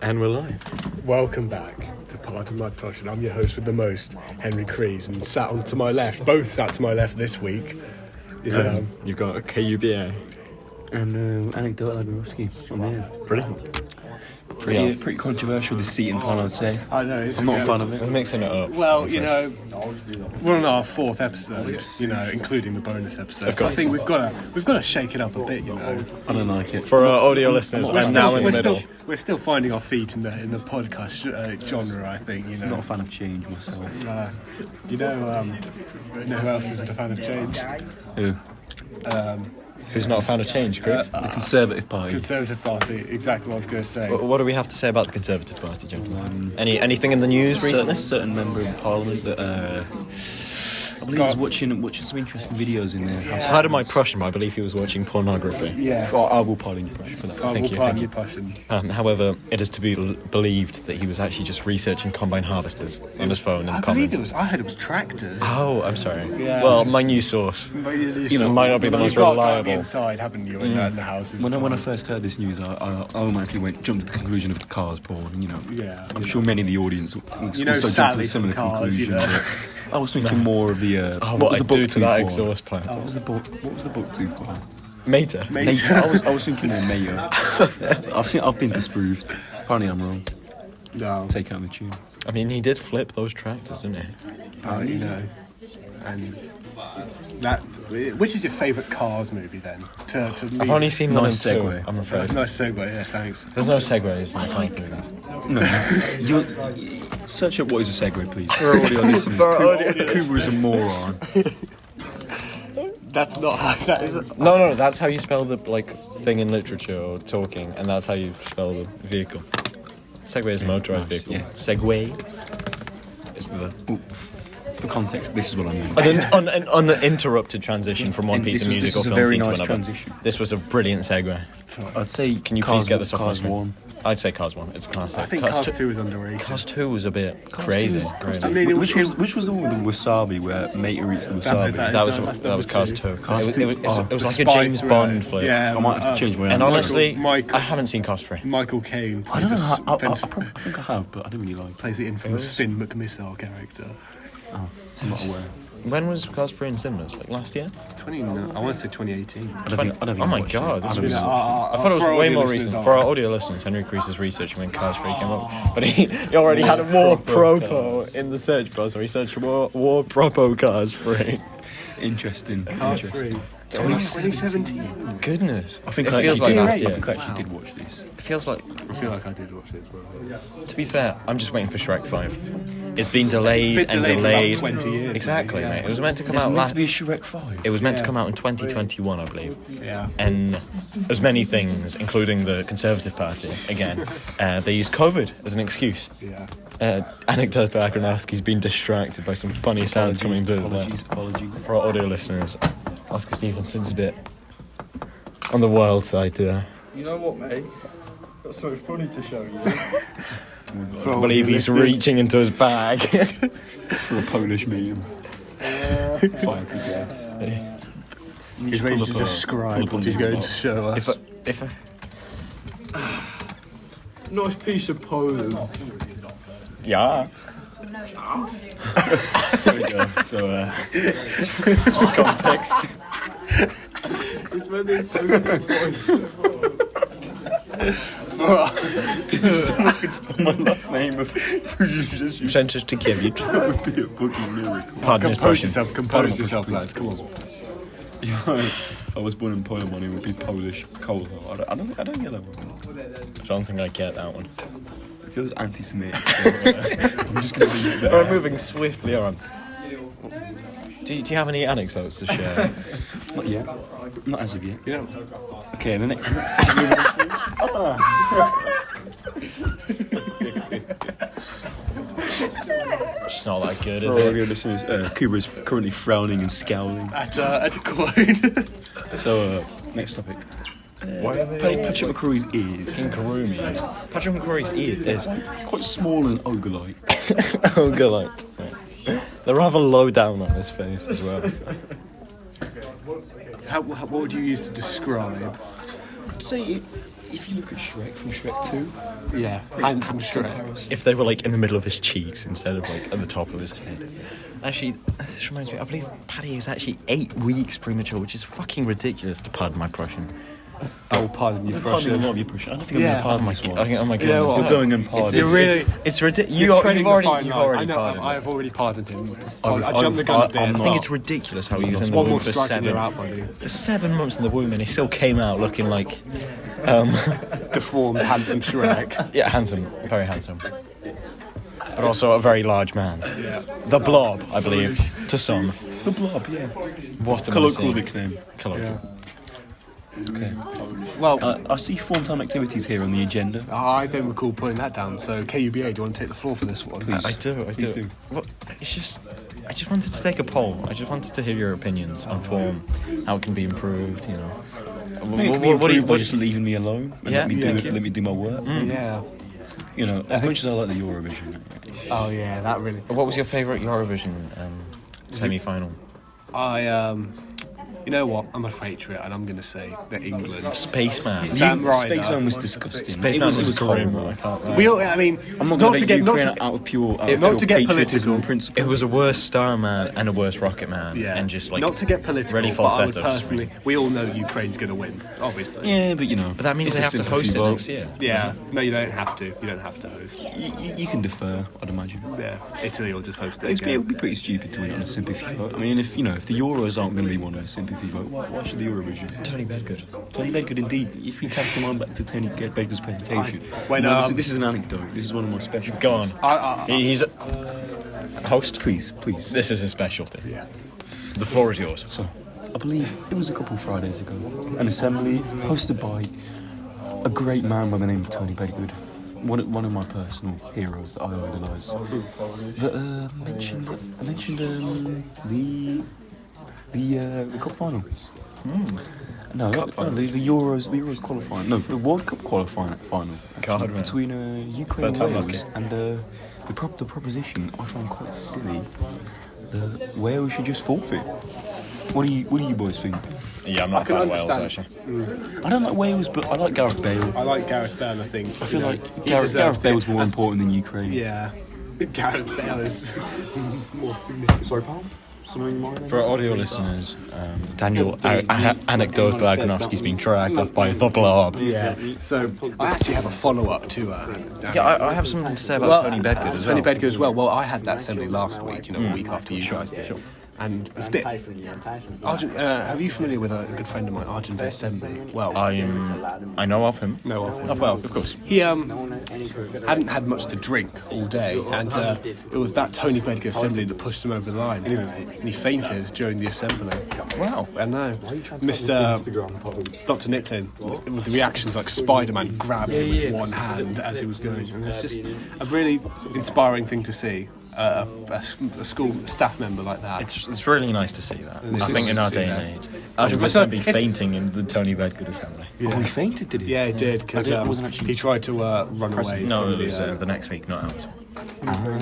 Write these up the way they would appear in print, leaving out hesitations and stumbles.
And we're live. Welcome back to Part of My Prussian. I'm your host with the most, Henry Crees, and both sat to my left this week. You've got a KUBA. And anecdote Agranovsky. I'm here. Brilliant. Pretty controversial, this seating plan, I'd say. I know. I'm not a fan of it. We're mixing it up. Well, we're on our fourth episode, including the bonus episode. So I think we've got to shake it up a bit, I don't like it. For our audio listeners, I'm now in the middle. We're still finding our feet in the podcast genre, I think. I'm not a fan of change myself. Do you know who else isn't a fan of change? Who? Who's not a fan of change, Chris? The Conservative Party. Conservative Party, exactly what I was going to say. What do we have to say about the Conservative Party, gentlemen? Anything in the news recently? A certain member of Parliament that I believe was watching some interesting videos in there. I heard of my Prussian, but I believe he was watching pornography. Yes. I will pardon you for that. Thank you. Prussian. However, it is to be believed that he was actually just researching combine harvesters on his phone in the comments. I heard it was tractors. Oh, I'm sorry. Yeah. Well, my news source. Might not be the most reliable. You've got inside, haven't you, in the house? When I first heard this news, I automatically jumped to the conclusion of cars porn. And, I'm sure many in the audience also jumped to a similar conclusion. I was thinking more of the. What was the book to that exhaust pipe? What was the book to for? Mater. I was thinking more Mater. I've been disproved. Apparently I'm wrong. No. Take out the tune. I mean, he did flip those tractors, didn't he? Apparently, And that. Which is your favourite Cars movie then? To me, I've only seen one and two, segue. I'm afraid. Nice segue. Yeah, thanks. There's no segues in the Cars movies. No. Search up what is a segue, please. For our audio listeners, Kuba is a moron. That's not how that is. No, that's how you spell the thing in literature or talking, and that's how you spell the vehicle. Segway is a motorised vehicle. Yeah. Segway is the. For context, this is what I mean. An uninterrupted transition from one piece of music or film scene to another. Transition. This was a brilliant segue. I'd say. Can you Cars please get this off my Cars screen? 1. I'd say Cars 1. It's a classic. I think Cars 2 is underrated. Cars 2 was a bit crazy. I mean, Which was the one with the wasabi where Mater eats the wasabi? That was Cars 2. It was like a Spy James thriller. Bond flick. Yeah, I might have to change my And answer. honestly, Michael- I haven't seen Cars 3. Michael Caine I plays, don't know. I think I have, but I don't really like. plays the infamous Finn McMissile character. I'm not aware. When was Cars 3 in cinemas? Last year? I want to say 2018. I don't think Oh my watched god! it. This I was, don't I thought it was way more recent. For our audio listeners, Henry Crees is researching when Cars 3 came up, but he already had a War Propo in the search bar, so he searched War Propo Cars 3. Interesting. Cars 3. 2017. Goodness, I think it feels like last year. I think I actually did watch this. It feels like. I feel like I did watch it as well. To be fair, I'm just waiting for Shrek 5. It's been delayed and delayed delayed. for about 20 years. Exactly, mate. It was meant to come There's out meant to be a Shrek 5. It was meant to come out in 2021, I believe. Yeah. And as many things, including the Conservative Party, again, they used COVID as an excuse. Yeah. Anecdote Agranovsky's been distracted by some funny sounds coming to Apologies. For our audio listeners, Oscar Stevenson's a bit on the wild side today. You know what, mate? Got something funny to show you. I believe he's reaching into his bag. For a Polish meme. Fine to guess. He's ready to describe what he's going to show us. If I Nice piece of Poland. yeah. There we go. So, for context. It's when they posted twice. Someone spell my last name of Przecież Tykiewicz. That would be a fucking miracle. Pardon his Prussian. Compose yourself, lads. Come on. If I was born in Poland, it would be Polish coal. I don't get that one. I don't think I get that one. It feels anti-Semitic. So, I'm just going to leave it there. We're moving swiftly on. Do you have any anecdotes to share? Not yet. Not as of yet. Yeah. Okay, the next It's not that good, is For our it? audio listeners, Kuba is currently frowning and scowling. At a quote. So, next topic. Why are they Patrick McCrory's ears. King Karumi's? Patrick McCrory's ear is Quite small and ogre-like. ogre-like. They're rather low down on his face as well. What would you use to describe? I'd say if you look at Shrek from Shrek 2, Yeah, handsome Shrek. If they were like in the middle of his cheeks instead of like at the top of his head. Actually, this reminds me, I believe Paddy is actually 8 weeks premature, which is fucking ridiculous, to pardon my Prussian. Oh, pardon your pardon a Prussian. lot of your Prussian. I don't think I'm going to pardon this one. Oh my goodness. Yeah, well, You're going unpardoned. It's ridiculous. You've You've already I know, pardoned I him. have already pardoned him. I've- I jumped the gun a bit. I think it's ridiculous how he was in the One womb more for strike and you're out, 7 buddy. for 7 months in the womb, and he still came out looking like Deformed, handsome Shrek. yeah, handsome, very handsome, but also a very large man. Yeah. The Blob, I believe, to some. The Blob, yeah. What a Colloquial nickname. Colloquial. Okay. Well, I see form time activities here on the agenda. I don't recall putting that down. So, KUBA, do you want to take the floor for this one? Please. I do. Please do. Well, it's just, I just wanted to take a poll. I just wanted to hear your opinions on form, how it can be improved. You know. What do you by just leaving me alone? And Yeah. let me do my work. Yeah. You know, as much as I like the Eurovision, Oh, yeah, that really. What was your favourite Eurovision semi-final? You know what? I'm a patriot, and I'm going to say that England. Spaceman. Sam Ryder. Spaceman was disgusting. Spaceman was grim. horrible. We all, I mean, I'm not not going to to get not Ukraine to, out of pure not to get patriotism political. and principle. It was a worse Starman and a worse Rocket Man, yeah, and just like not to get political. really but I would falsettos. personally, we all know Ukraine's going to win, obviously. Yeah, but you know. But that means it's they a have to host it sympathy next vote. year. Yeah, no, you don't have to. You don't have to host. You can defer, I'd imagine. Yeah, Italy will just host it. It Again. would be pretty stupid to win on a sympathy vote. I mean, if the Euros aren't going to be won on a sympathy vote, why should the Eurovision? Tony Bedgood. Tony Bedgood, indeed. If we cast someone back to Tony Bedgood's presentation, When, this is an anecdote. This is one of my special. Go on. He's host. Please. This is his specialty. Yeah. The floor is yours. So, I believe it was a couple of Fridays ago, an assembly hosted by a great man by the name of Tony Bedgood, one of my personal heroes that I idolise. That mentioned the cup final. No, the Euros qualifying. No, the World Cup qualifying final God, man. between Ukraine and Third time Wales, lucky. and the proposition I find quite silly that Wales should just forfeit. What do you boys think? Yeah, I'm not a can fan of Wales understand. actually. I don't like Wales, but I like Gareth Bale. I like Gareth Bale. I think. I feel like Gareth Bale's more important than Ukraine. Yeah, Gareth Bale is more significant. Sorry, pal? Something in mind? For our audio listeners, Daniel anecdote Agranovsky's being dragged off by the Blob. Yeah. So I actually have a follow-up to. Yeah, I have something to say about Tony Bedgood as well. Tony Bedgood as well. Well, I had that assembly last week. A week after you guys did. And it's a bit. Have you familiar with a good friend of mine, Arjun Assembly? Well, I know of him. no, Of course. he hadn't had much to drink all day, and it was that Tony Bedgood assembly that pushed him over the line, and he fainted during the assembly. Wow. I know, Mr. Dr. Nicklin, with the reactions like Spider-Man grabbed him with one hand as he was going, and it's just a really inspiring thing to see. A school staff member like that. It's really nice to see that. I think in our day and age, Arjun Assembly fainting in the Tony Bedgood assembly. Oh, he fainted, did he? Yeah, he did, because he tried to run away No, from it was the... the next week, not out.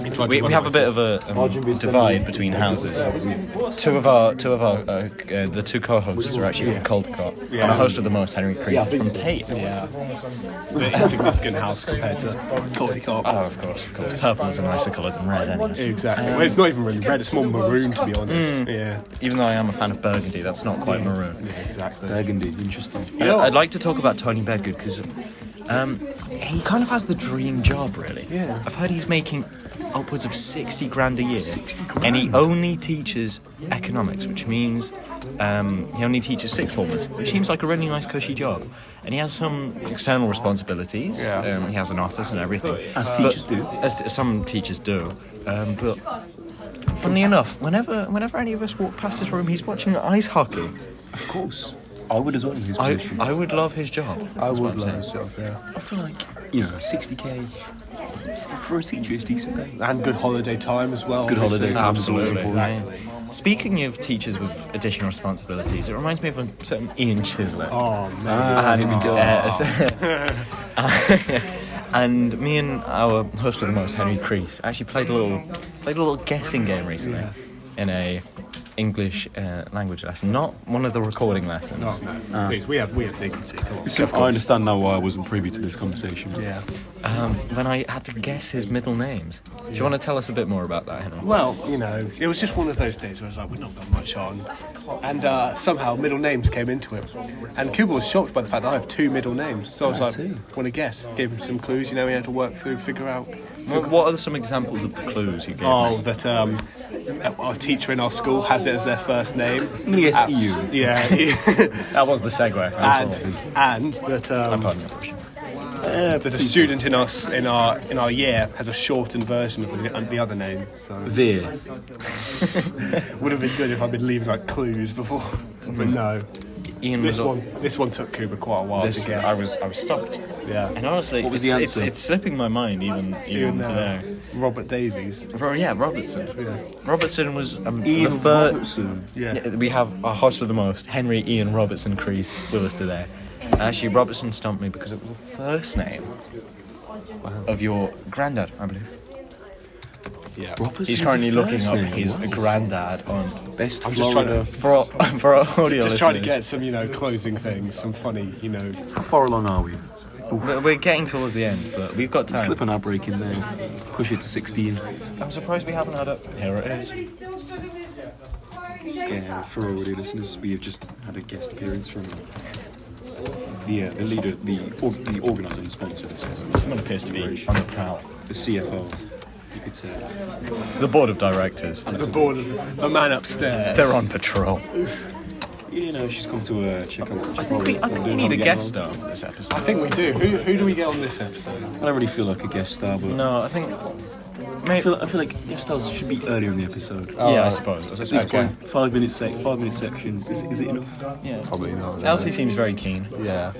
he tried to We run have a away bit of a divide between houses. Two of our the two co-hosts are actually from Caldecott, and our host with the most, Henry Crease, is from Tate. Yeah. Very insignificant house compared to Caldecott. Oh, of course. Purple is a nicer colour than red, anyway. Exactly. Well, it's not even really red, it's more maroon, to be honest. Yeah. Even though I am a fan of burgundy, that's not quite maroon. Yeah, exactly. Burgundy, interesting. I'd like to talk about Tony Bedgood because he kind of has the dream job, really. Yeah. I've heard he's making upwards of 60 grand a year, and he only teaches economics, which means he only teaches sixth formers, which seems like a really nice cushy job. And he has some external responsibilities. Yeah. He has an office and everything. As teachers do. As some teachers do. But funnily enough, whenever any of us walk past his room, he's watching ice hockey. Of course. I would as well in his position. I would love his job. I That's what would I'm love saying. his job, yeah. I feel like, 60k for a teacher is decent pay. And good holiday time as well. Good holiday obviously. time is always Absolutely. important. Speaking of teachers with additional responsibilities, it reminds me of a certain Ian Chislett. Oh, man. Here we go. And me and our host with the most, Henry Crease, actually played a little guessing game recently in a English language lesson, not one of the recording lessons. No. Please, we have dignity. Come on. So I understand now why I wasn't privy to this conversation. Yeah. When I had to guess his middle names. Do you want to tell us a bit more about that, Henry? Well, it was just one of those days where I was like, we've not got much on. And somehow middle names came into it. And Kuba was shocked by the fact that I have 2 middle names. So I was like, want to guess? Gave him some clues, he had to work through, figure out. What are some examples of the clues you gave me? That our teacher in our school has it as their first name. I'm going to guess EU. Yeah. That was the segue. and that I'm pardon your question. that a student in our year has a shortened version of the other name. So Veer. would have been good if I'd been leaving like clues before, but no. Ian This one took Kuba quite a while to get. I was stumped. Yeah. And honestly, What was the answer? it's slipping my mind even now. Robert Davies. Robertson. Yeah. Robertson was the Ian first. Robertson. Yeah. We have our host with the most, Henry Ian Robertson Crease, with us today. Actually, Robertson stumped me because it was the first name of your granddad, I believe. Yeah. Robertson's He's currently his looking first up name. his Wow. granddad on. Best I'm just trying to For our audio just trying to listeners. get some closing things, some funny How far along are we? We're getting towards the end, but we've got time. Slip an ad break in there. Push it to 16. I'm surprised we haven't had a. Here it is. Yeah, for our audio listeners, we have just had a guest appearance from the leader, the organiser and sponsor of this. Someone appears to be on the prowl. The CFO, you could say. The board of directors. the board of the man upstairs. They're on patrol. She's come to check out. I think we need a guest star for this episode. I think we do. Who do we get on this episode? I don't really feel like a guest star, but No, I think. I feel like guest stars should be earlier in the episode. Yeah, I suppose. At this point, 5 minute section. Is it enough? Yeah. Probably not. Elsie seems very keen. Yeah.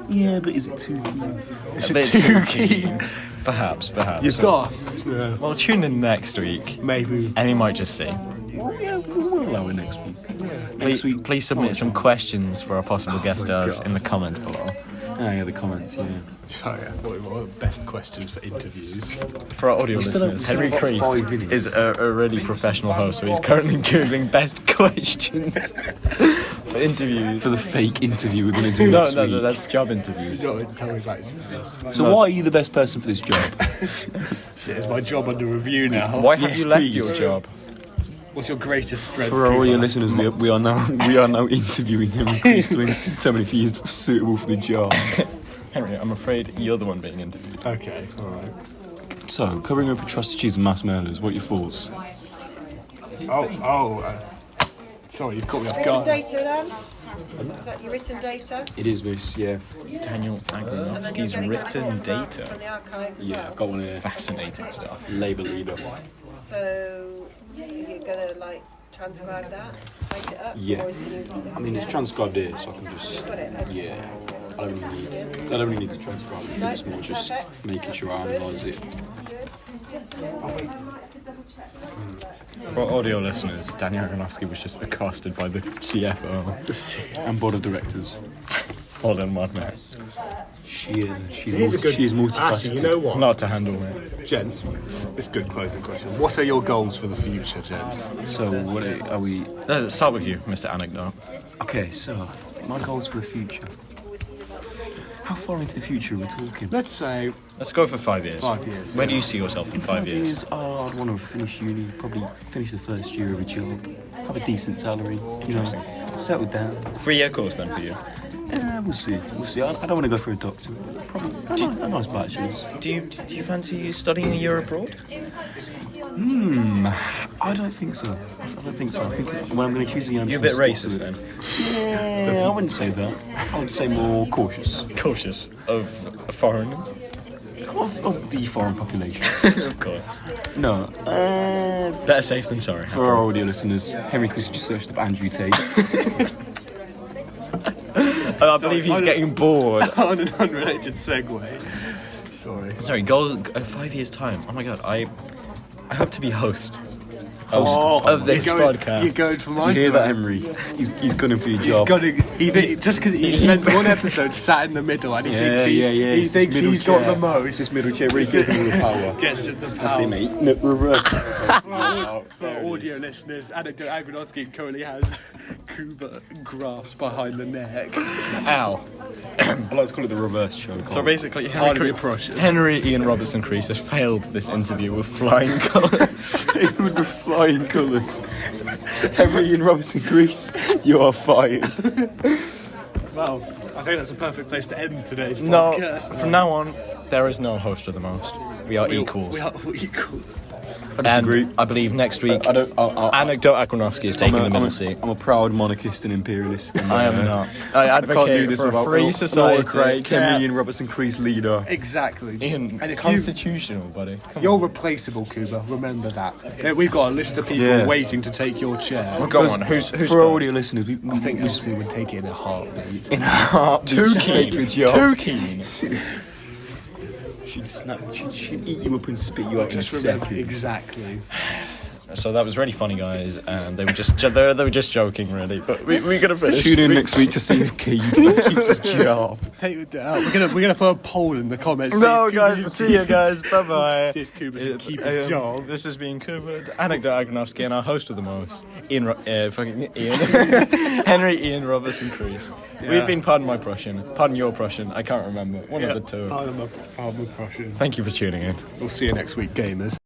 Yeah, but is it too keen? A bit too keen. Perhaps. You've got. Yeah. Well, tune in next week, Maybe. and you might just see. Well, yeah, we'll allow it next week. Please submit some questions for our possible guest stars in the comment below. Ah, yeah, the comments, yeah. Oh yeah. What are the best questions for interviews? For our audio still have- listeners, we still Henry have about 5 Crease minutes. is a really professional host, so he's currently googling best questions for interviews. For the fake interview we're going to do No, next week. that's job interviews. You got to tell me back. So why are you the best person for this job? Shit, is my job under review now? Why have Yes, you left please. your job? What's your greatest strength? For our audio Kuba? listeners, we are now interviewing him to determine if he is suitable for the job. Henry, I'm afraid you're the one being interviewed. Okay. All right. So, covering up atrocities and mass murders, what are your thoughts? Sorry, you've caught me off Written guard. data then? Is that your written data? It is this, yeah. Daniel Agranovsky's written data. From the archives as Yeah, well. I've got one here. Fascinating stuff. Labour leader. So you're gonna transcribe that, type it up? Yeah. Or is it I mean, it's transcribed here, so I can just. Got it, okay. Yeah. I don't really need to transcribe it. It's more just Perfect. making sure I analyse it. For our audio listeners, Daniel Agranovsky was just accosted by the CFO. And board of directors. Hold on one minute. She is multifaceted. Actually, you know what? Not to handle it. Gents, it's a good closing question. What are your goals for the future, gents? So, what are we. Let's start with you, Mr. Anecdote. Okay, so, my goals for the future. How far into the future are we talking? Let's say Let's go for 5 years. 5 years. Where do you see yourself in 5 years? I'd want to finish uni, probably finish the first year of a job, have a decent salary, Interesting. settle down. 3-year course then for you. Yeah, we'll see. I don't want to go for a doctor. Probably a nice bachelor's. Do you fancy studying a year abroad? I don't think so. I think when I'm going to choose a young You're a bit racist then. Yeah, I wouldn't say that. I would say more cautious Cautious of foreigners? of the foreign population. Of course. No. Better safe than sorry. For our audio listeners, Henry Chris just searched up Andrew Tate. I believe he's getting bored. on an unrelated segue. Sorry. Sorry, goal 5 years time. Oh my god, I hope to be host host of this you're going, podcast. You're going for my You hear that, Henry? He's gunning for your job. Just because he spends one episode sat in the middle and he thinks he's got the most. This middle chair really gives him all the power. Gets the power. That's it, mate. No, reverse. For audio listeners, anecdote Agranovsky currently has Kuba grass behind the neck. Ow. I like to call it the reverse choke. So basically, Hardly a Prussian. Henry Ian Robertson Crease has failed this interview with flying colours. with flying colours. Henry Ian Robertson Grease, you are fired. Well, I think that's a perfect place to end today's No, podcast. from now on, there is no host of the most. We are equals. We are all equals. I disagree. And I believe next week, I anecdote Agranovsky is taking the middle seat. I'm a proud monarchist and imperialist. And, I am not. I I can't do advocate this for a without free Laura society. Craig, Henry Ian Robertson Crease leader. Exactly. Ian, And if constitutional, buddy. Come You're replaceable, Kuba. Remember that. Yeah, we've got a list of people waiting to take your chair. on. Go on. Who's For first? audio listeners, I think Elsie would take it in a heartbeat. in a heartbeat. Too Take your keen. job. Too keen. She'd eat you up and spit you out in a Just remember second. exactly. So that was really funny, guys, and they were just joking, really. But we're gonna finish. Tune in next week to see if Keith keeps his job. We're gonna put a poll in the comments. No, guys. See you, guys. Bye bye. See if Kuba should keep his job. This has been Kuba, anecdote Agranovsky, and our host of the most, Ian, Henry Ian Robertson Crease. We've been pardon my Prussian, pardon your Prussian. I can't remember. One of the two. I'm a Prussian. Thank you for tuning in. We'll see you next week, gamers.